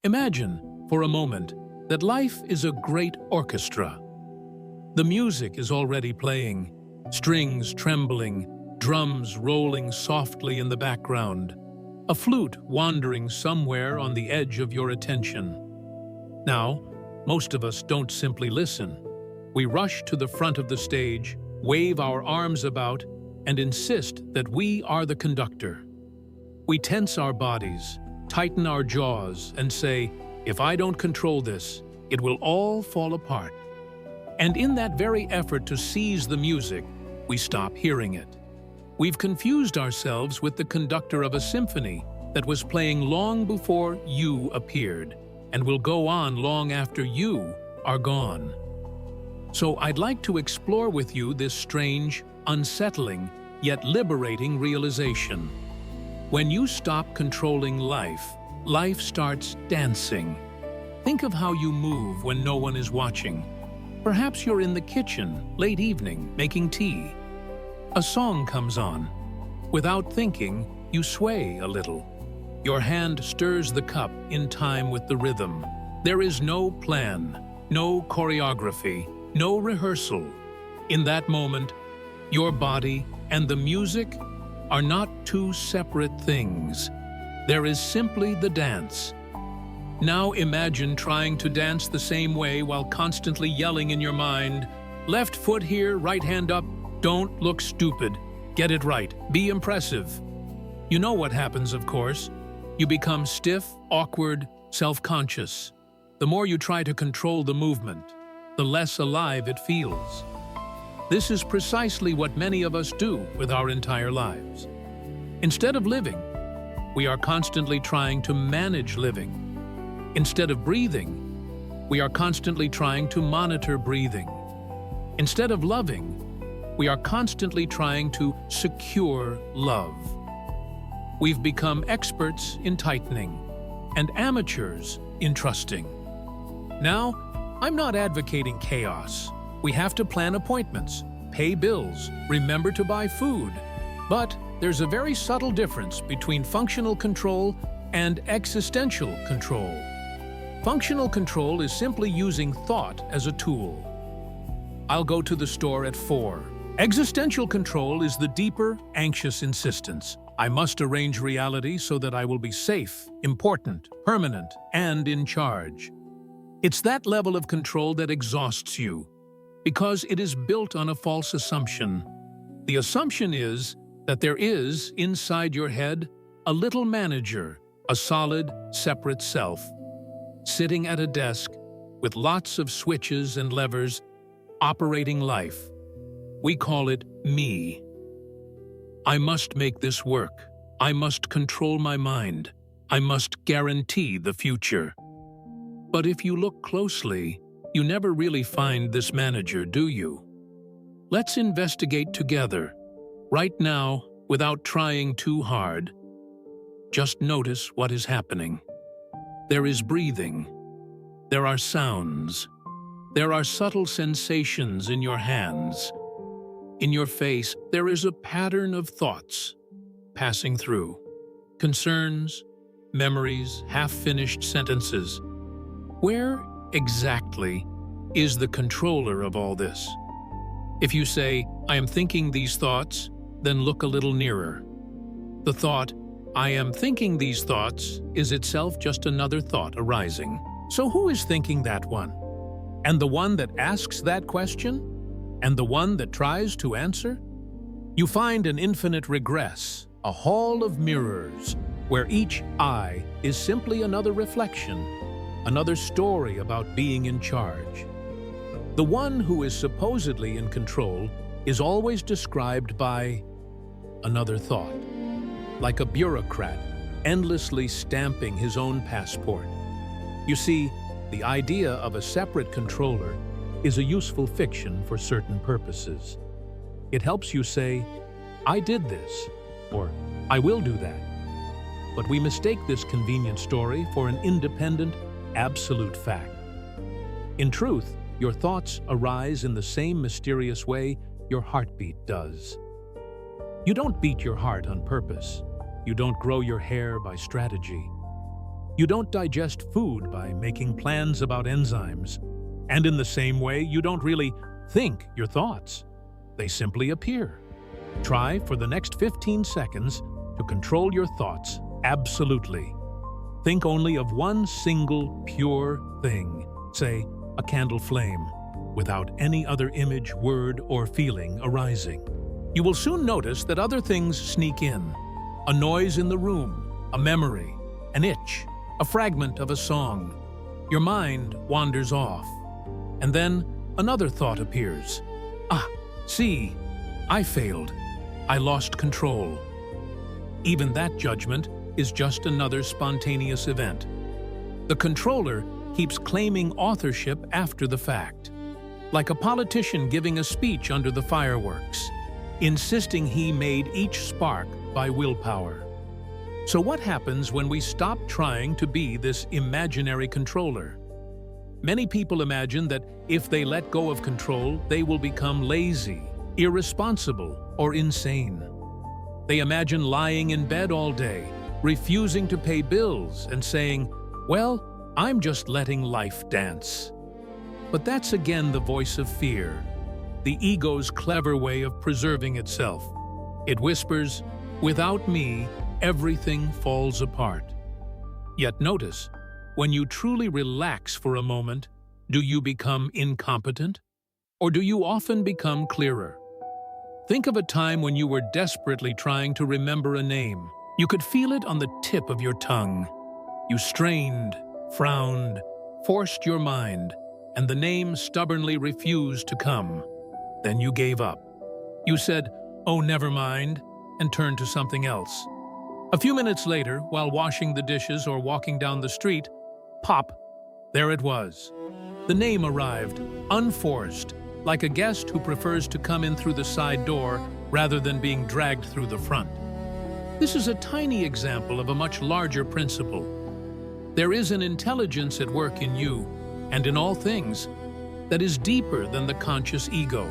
Imagine, for a moment, that life is a great orchestra. The music is already playing, strings trembling, drums rolling softly in the background, a flute wandering somewhere on the edge of your attention. Now, most of us don't simply listen. We rush to the front of the stage, wave our arms about, and insist that we are the conductor. We tense our bodies, tighten our jaws, and say, "If I don't control this, it will all fall apart." And in that very effort to seize the music, we stop hearing it. We've confused ourselves with the conductor of a symphony that was playing long before you appeared, and will go on long after you are gone. So I'd like to explore with you this strange, unsettling, yet liberating realization. When you stop controlling life, life starts dancing. Think of how you move when no one is watching. Perhaps you're in the kitchen, late evening, making tea. A song comes on. Without thinking, you sway a little. Your hand stirs the cup in time with the rhythm. There is no plan, no choreography, no rehearsal. In that moment, your body and the music are not two separate things. There is simply the dance. Now imagine trying to dance the same way while constantly yelling in your mind, "Left foot here, right hand up, don't look stupid, get it right, be impressive." You know what happens, of course. You become stiff, awkward, self-conscious. The more you try to control the movement, the less alive it feels. This is precisely what many of us do with our entire lives. Instead of living, we are constantly trying to manage living. Instead of breathing, we are constantly trying to monitor breathing. Instead of loving, we are constantly trying to secure love. We've become experts in tightening and amateurs in trusting. Now, I'm not advocating chaos. We have to plan appointments, pay bills, remember to buy food. But there's a very subtle difference between functional control and existential control. Functional control is simply using thought as a tool. I'll go to the store at 4. Existential control is the deeper, anxious insistence. I must arrange reality so that I will be safe, important, permanent, and in charge. It's that level of control that exhausts you, because it is built on a false assumption. The assumption is that there is, inside your head, a little manager, a solid, separate self, sitting at a desk with lots of switches and levers, operating life. We call it me. I must make this work. I must control my mind. I must guarantee the future. But if you look closely, you never really find this manager, do you? Let's investigate together, right now, without trying too hard. Just notice what is happening. There is breathing. There are sounds. There are subtle sensations in your hands. In your face, there is a pattern of thoughts passing through. Concerns, memories, half-finished sentences. Where exactly is the controller of all this? If you say, "I am thinking these thoughts," then look a little nearer. The thought, "I am thinking these thoughts," is itself just another thought arising. So who is thinking that one? And the one that asks that question? And the one that tries to answer? You find an infinite regress, a hall of mirrors, where each I is simply another reflection, another story about being in charge. The one who is supposedly in control is always described by another thought, like a bureaucrat endlessly stamping his own passport. You see, the idea of a separate controller is a useful fiction for certain purposes. It helps you say, "I did this," or "I will do that." But we mistake this convenient story for an independent, absolute fact. In truth, your thoughts arise in the same mysterious way your heartbeat does. You don't beat your heart on purpose. You don't grow your hair by strategy. You don't digest food by making plans about enzymes. And in the same way, you don't really think your thoughts. They simply appear. Try for the next 15 seconds to control your thoughts absolutely. Think only of one single pure thing, say a candle flame, without any other image, word, or feeling arising. You will soon notice that other things sneak in. A noise in the room, a memory, an itch, a fragment of a song. Your mind wanders off. And then another thought appears. Ah, see, I failed. I lost control. Even that judgment is just another spontaneous event. The controller keeps claiming authorship after the fact, like a politician giving a speech under the fireworks, insisting he made each spark by willpower. So what happens when we stop trying to be this imaginary controller? Many people imagine that if they let go of control, they will become lazy, irresponsible, or insane. They imagine lying in bed all day, refusing to pay bills, and saying, "Well, I'm just letting life dance." But that's again the voice of fear, the ego's clever way of preserving itself. It whispers, "Without me, everything falls apart." Yet notice, when you truly relax for a moment, do you become incompetent? Or do you often become clearer? Think of a time when you were desperately trying to remember a name. You could feel it on the tip of your tongue. You strained, frowned, forced your mind, and the name stubbornly refused to come. Then you gave up. You said, "Oh, never mind," and turned to something else. A few minutes later, while washing the dishes or walking down the street, pop, there it was. The name arrived, unforced, like a guest who prefers to come in through the side door rather than being dragged through the front. This is a tiny example of a much larger principle. There is an intelligence at work in you, and in all things, that is deeper than the conscious ego.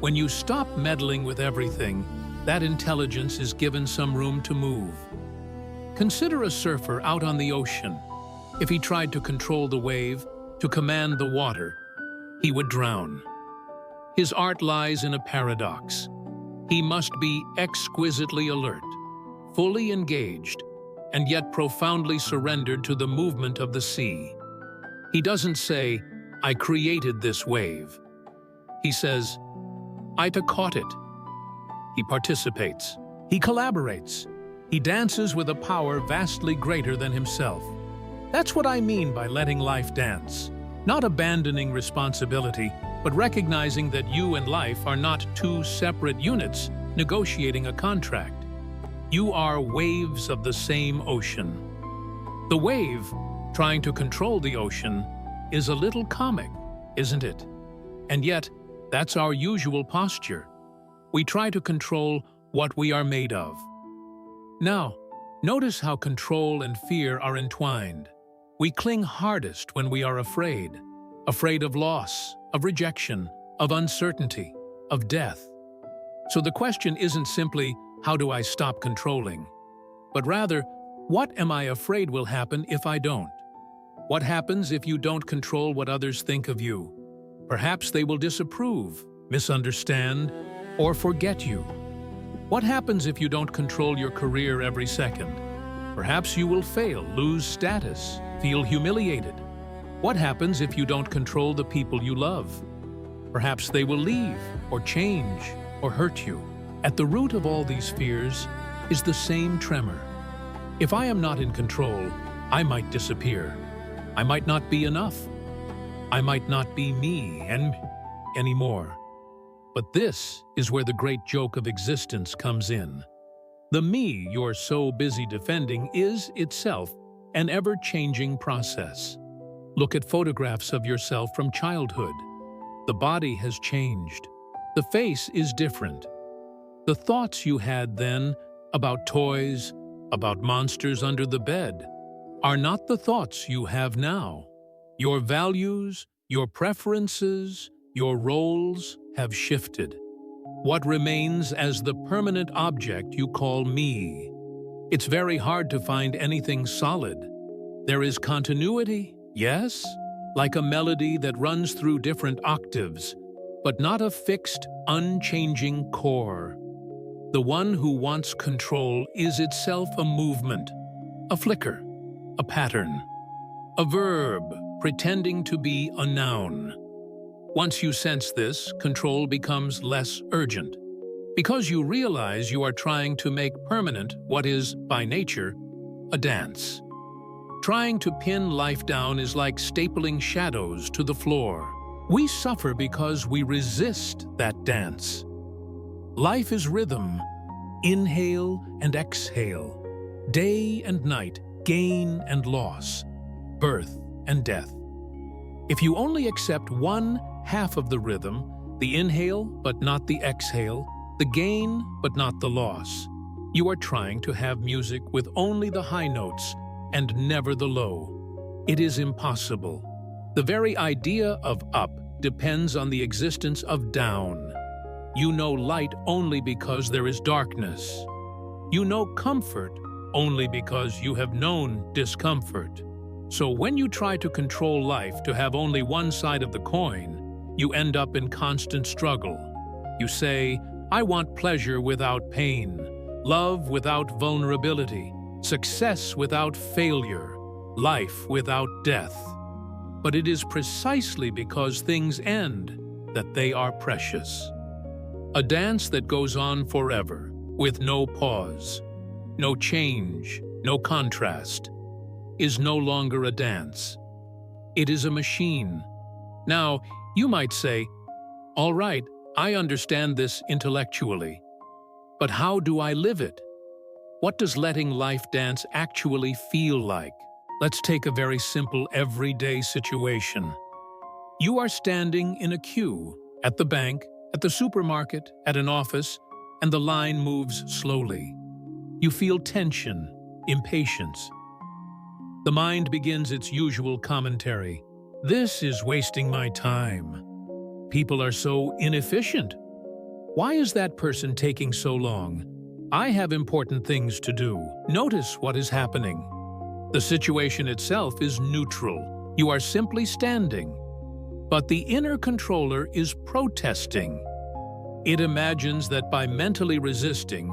When you stop meddling with everything, that intelligence is given some room to move. Consider a surfer out on the ocean. If he tried to control the wave, to command the water, he would drown. His art lies in a paradox. He must be exquisitely alert, fully engaged, and yet profoundly surrendered to the movement of the sea. He doesn't say, "I created this wave." He says, "I caught it." He participates. He collaborates. He dances with a power vastly greater than himself. That's what I mean by letting life dance. Not abandoning responsibility, but recognizing that you and life are not two separate units negotiating a contract. You are waves of the same ocean. The wave, trying to control the ocean, is a little comic, isn't it? And yet, that's our usual posture. We try to control what we are made of. Now, notice how control and fear are entwined. We cling hardest when we are afraid of loss, of rejection, of uncertainty, of death. So the question isn't simply, how do I stop controlling? But rather, what am I afraid will happen if I don't? What happens if you don't control what others think of you? Perhaps they will disapprove, misunderstand, or forget you. What happens if you don't control your career every second? Perhaps you will fail, lose status, feel humiliated. What happens if you don't control the people you love? Perhaps they will leave, or change, or hurt you. At the root of all these fears is the same tremor. If I am not in control, I might disappear. I might not be enough. I might not be me anymore. But this is where the great joke of existence comes in. The me you're so busy defending is itself an ever-changing process. Look at photographs of yourself from childhood. The body has changed. The face is different. The thoughts you had then about toys, about monsters under the bed, are not the thoughts you have now. Your values, your preferences, your roles have shifted. What remains as the permanent object you call me? It's very hard to find anything solid. There is continuity, yes, like a melody that runs through different octaves, but not a fixed, unchanging core. The one who wants control is itself a movement, a flicker, a pattern, a verb pretending to be a noun. Once you sense this, control becomes less urgent, because you realize you are trying to make permanent what is, by nature, a dance. Trying to pin life down is like stapling shadows to the floor. We suffer because we resist that dance. Life is rhythm, inhale and exhale, day and night, gain and loss, birth and death. If you only accept one half of the rhythm, the inhale but not the exhale, the gain but not the loss, you are trying to have music with only the high notes and never the low. It is impossible. The very idea of up depends on the existence of down. You know light only because there is darkness. You know comfort only because you have known discomfort. So when you try to control life to have only one side of the coin, you end up in constant struggle. You say, I want pleasure without pain, love without vulnerability, success without failure, life without death. But it is precisely because things end that they are precious. A dance that goes on forever, with no pause, no change, no contrast, is no longer a dance. It is a machine. Now, you might say, all right, I understand this intellectually, but how do I live it? What does letting life dance actually feel like? Let's take a very simple everyday situation. You are standing in a queue at the bank, at the supermarket, at an office, and the line moves slowly. You feel tension, impatience. The mind begins its usual commentary. This is wasting my time. People are so inefficient. Why is that person taking so long? I have important things to do. Notice what is happening. The situation itself is neutral. You are simply standing. But the inner controller is protesting. It imagines that by mentally resisting,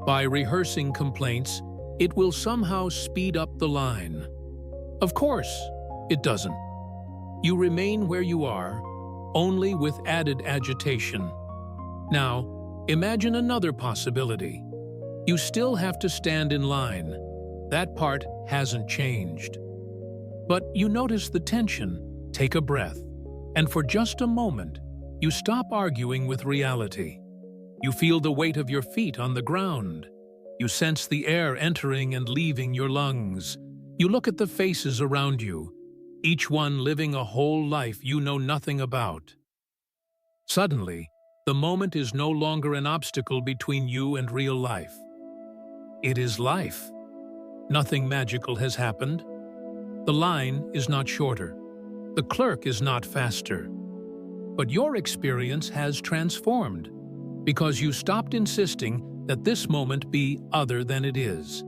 by rehearsing complaints, it will somehow speed up the line. Of course, it doesn't. You remain where you are, only with added agitation. Now, imagine another possibility. You still have to stand in line. That part hasn't changed. But you notice the tension, take a breath, and for just a moment, you stop arguing with reality. You feel the weight of your feet on the ground. You sense the air entering and leaving your lungs. You look at the faces around you, each one living a whole life you know nothing about. Suddenly, the moment is no longer an obstacle between you and real life. It is life. Nothing magical has happened. The line is not shorter. The clerk is not faster. But your experience has transformed because you stopped insisting that this moment be other than it is.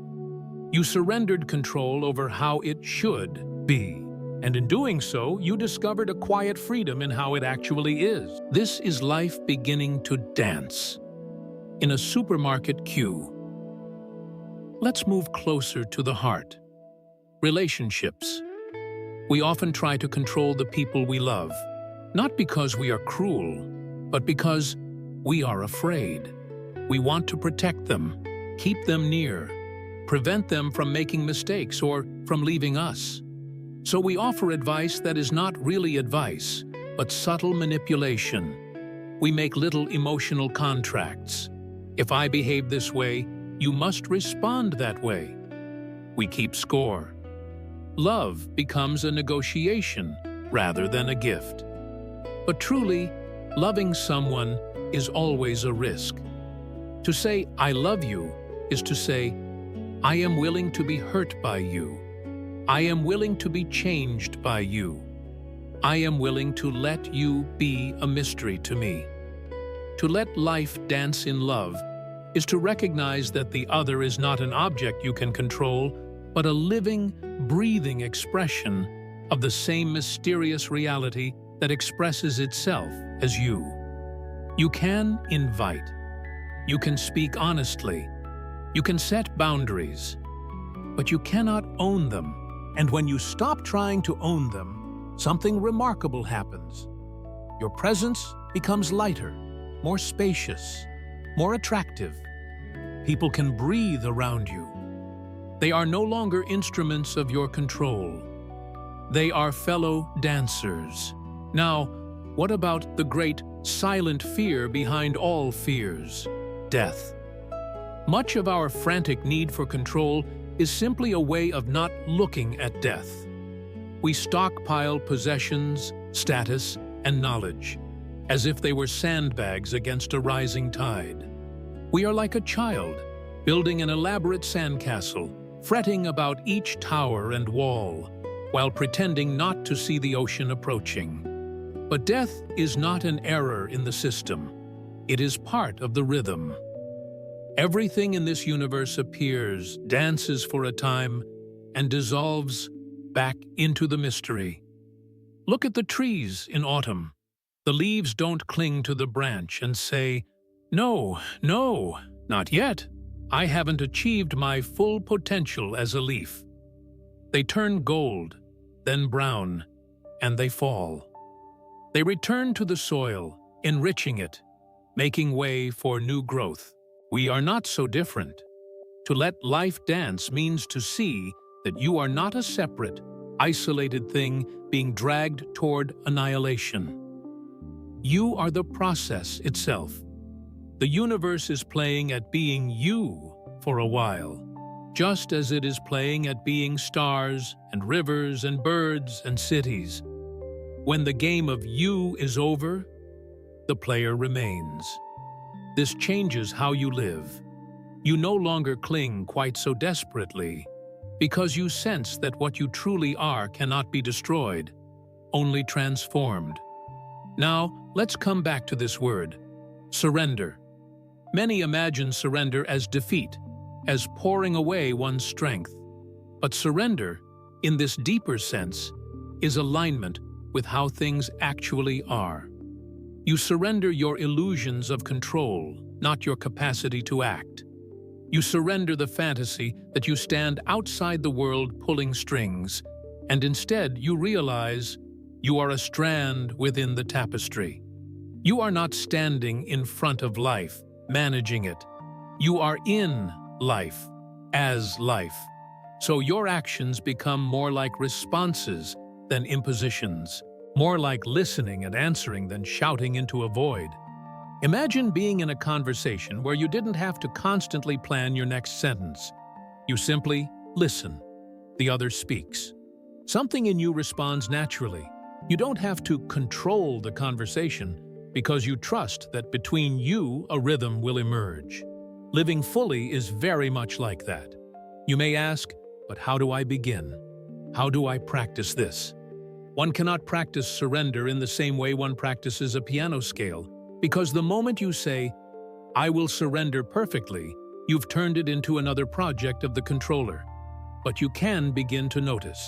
You surrendered control over how it should be. And in doing so, you discovered a quiet freedom in how it actually is. This is life beginning to dance. In a supermarket queue. Let's move closer to the heart. Relationships. We often try to control the people we love, not because we are cruel, but because we are afraid. We want to protect them, keep them near, prevent them from making mistakes or from leaving us. So we offer advice that is not really advice, but subtle manipulation. We make little emotional contracts. If I behave this way, you must respond that way. We keep score. Love becomes a negotiation rather than a gift. But truly, loving someone is always a risk. To say, I love you, is to say, I am willing to be hurt by you. I am willing to be changed by you. I am willing to let you be a mystery to me. To let life dance in love is to recognize that the other is not an object you can control, but a living, breathing expression of the same mysterious reality that expresses itself as you. You can invite. You can speak honestly. You can set boundaries. But you cannot own them. And when you stop trying to own them, something remarkable happens. Your presence becomes lighter, more spacious, more attractive. People can breathe around you. They are no longer instruments of your control. They are fellow dancers. Now, what about the great silent fear behind all fears? Death. Much of our frantic need for control is simply a way of not looking at death. We stockpile possessions, status, and knowledge, as if they were sandbags against a rising tide. We are like a child, building an elaborate sandcastle, fretting about each tower and wall, while pretending not to see the ocean approaching. But death is not an error in the system. It is part of the rhythm. Everything in this universe appears, dances for a time, and dissolves back into the mystery. Look at the trees in autumn. The leaves don't cling to the branch and say, "No, no, not yet. I haven't achieved my full potential as a leaf." They turn gold, then brown, and they fall. They return to the soil, enriching it, making way for new growth. We are not so different. To let life dance means to see that you are not a separate, isolated thing being dragged toward annihilation. You are the process itself. The universe is playing at being you for a while, just as it is playing at being stars and rivers and birds and cities. When the game of you is over, the player remains. This changes how you live. You no longer cling quite so desperately, because you sense that what you truly are cannot be destroyed, only transformed. Now, let's come back to this word, surrender. Many imagine surrender as defeat, as pouring away one's strength. But surrender, in this deeper sense, is alignment with how things actually are. You surrender your illusions of control, not your capacity to act. You surrender the fantasy that you stand outside the world pulling strings, and instead you realize you are a strand within the tapestry. You are not standing in front of life, managing it. You are in life, as life. So your actions become more like responses than impositions, more like listening and answering than shouting into a void. Imagine being in a conversation where you didn't have to constantly plan your next sentence. You simply listen. The other speaks. Something in you responds naturally. You don't have to control the conversation because you trust that between you a rhythm will emerge. Living fully is very much like that. You may ask, but how do I begin? How do I practice this? One cannot practice surrender in the same way one practices a piano scale, because the moment you say, "I will surrender perfectly," you've turned it into another project of the controller. But you can begin to notice.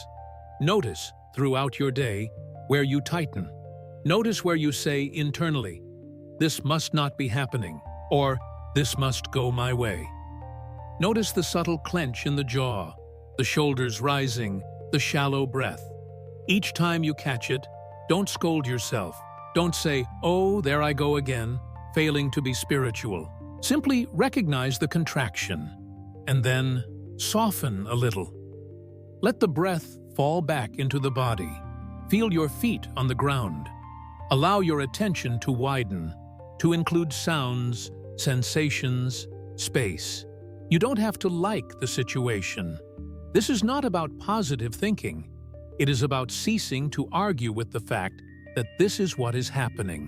Notice throughout your day where you tighten. Notice where you say internally, "This must not be happening," or "This must go my way." Notice the subtle clench in the jaw, the shoulders rising, the shallow breath. Each time you catch it, don't scold yourself. Don't say, "Oh, there I go again," failing to be spiritual. Simply recognize the contraction, and then soften a little. Let the breath fall back into the body. Feel your feet on the ground. Allow your attention to widen, to include sounds, sensations, space. You don't have to like the situation. This is not about positive thinking. It is about ceasing to argue with the fact that this is what is happening.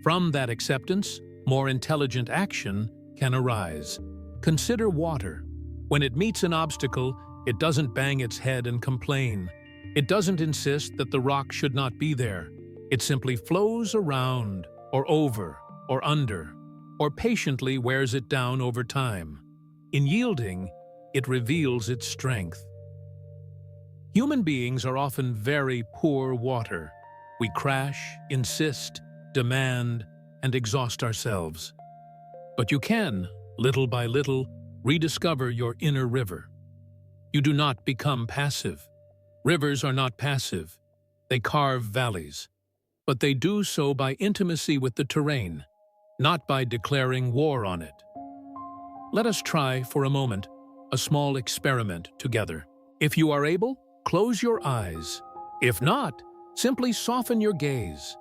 From that acceptance, more intelligent action can arise. Consider water. When it meets an obstacle, it doesn't bang its head and complain. It doesn't insist that the rock should not be there. It simply flows around, or over, or under, or patiently wears it down over time. In yielding, it reveals its strength. Human beings are often very poor water. We crash, insist, demand, and exhaust ourselves. But you can, little by little, rediscover your inner river. You do not become passive. Rivers are not passive. They carve valleys. But they do so by intimacy with the terrain, not by declaring war on it. Let us try, for a moment, a small experiment together. If you are able, close your eyes. If not, simply soften your gaze.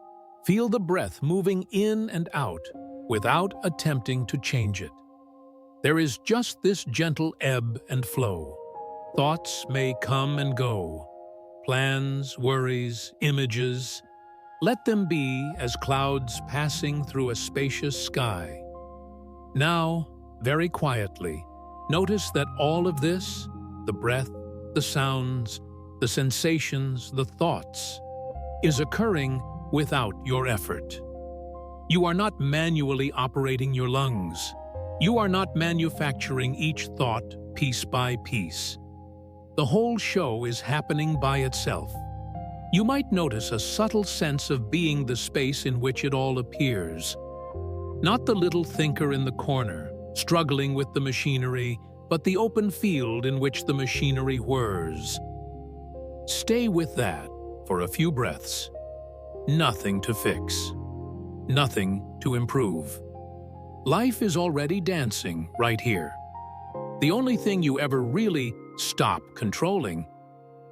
Feel the breath moving in and out without attempting to change it. There is just this gentle ebb and flow. Thoughts may come and go. Plans, worries, images. Let them be as clouds passing through a spacious sky. Now, very quietly, notice that all of this, the breath, the sounds, the sensations, the thoughts, is occurring without your effort. You are not manually operating your lungs. You are not manufacturing each thought piece by piece. The whole show is happening by itself. You might notice a subtle sense of being the space in which it all appears. Not the little thinker in the corner, struggling with the machinery, but the open field in which the machinery whirs. Stay with that for a few breaths. Nothing to fix. Nothing to improve. Life is already dancing right here. The only thing you ever really stop controlling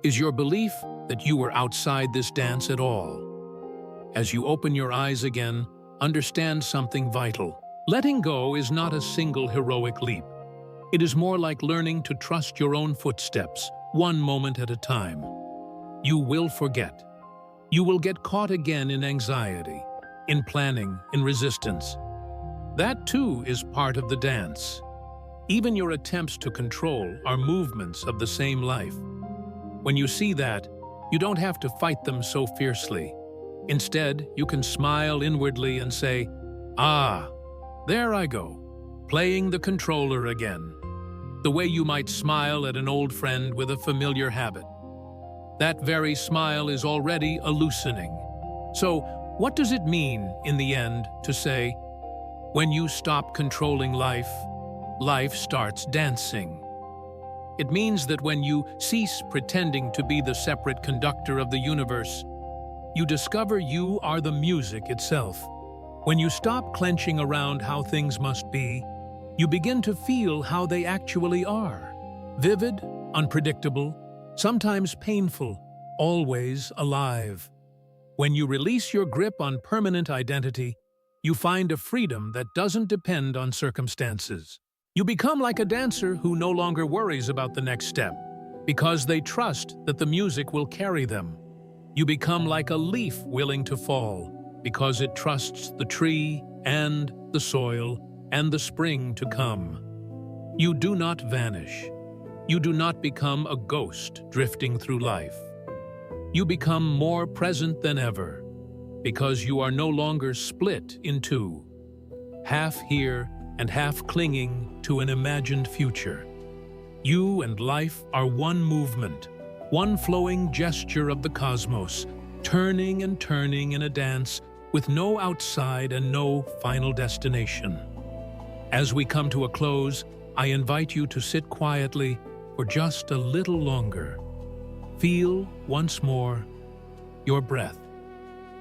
is your belief that you were outside this dance at all. As you open your eyes again, understand something vital. Letting go is not a single heroic leap. It is more like learning to trust your own footsteps, one moment at a time. You will forget. You will get caught again in anxiety, in planning, in resistance. That too is part of the dance. Even your attempts to control are movements of the same life. When you see that, you don't have to fight them so fiercely. Instead, you can smile inwardly and say, "Ah, there I go, playing the controller again." The way you might smile at an old friend with a familiar habit. That very smile is already a loosening. So, what does it mean, in the end, to say, when you stop controlling life, life starts dancing? It means that when you cease pretending to be the separate conductor of the universe, you discover you are the music itself. When you stop clenching around how things must be, you begin to feel how they actually are. Vivid, unpredictable, sometimes painful, always alive. When you release your grip on permanent identity, you find a freedom that doesn't depend on circumstances. You become like a dancer who no longer worries about the next step, because they trust that the music will carry them. You become like a leaf willing to fall, because it trusts the tree and the soil and the spring to come. You do not vanish. You do not become a ghost drifting through life. You become more present than ever, because you are no longer split in two, half here and half clinging to an imagined future. You and life are one movement, one flowing gesture of the cosmos, turning and turning in a dance with no outside and no final destination. As we come to a close, I invite you to sit quietly for just a little longer. Feel once more your breath,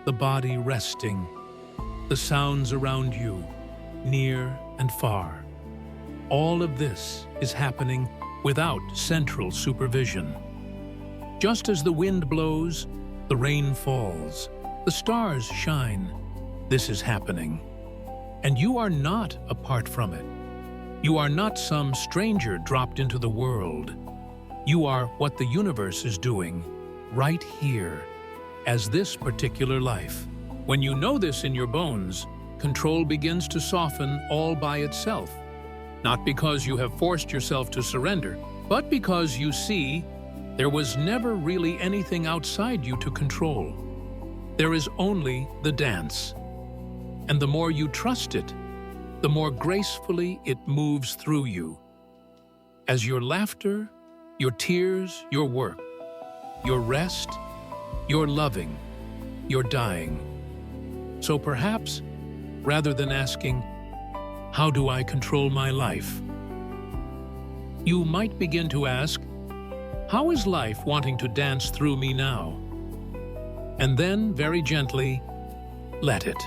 the body resting, the sounds around you, near and far. All of this is happening without central supervision. Just as the wind blows, the rain falls, the stars shine. This is happening. And you are not apart from it. You are not some stranger dropped into the world. You are what the universe is doing, right here, as this particular life. When you know this in your bones, control begins to soften all by itself. Not because you have forced yourself to surrender, but because you see there was never really anything outside you to control. There is only the dance. And the more you trust it, the more gracefully it moves through you. As your laughter, your tears, your work, You're rest, you're loving, you're dying. So perhaps, rather than asking, "How do I control my life?" you might begin to ask, "How is life wanting to dance through me now?" And then, very gently, let it.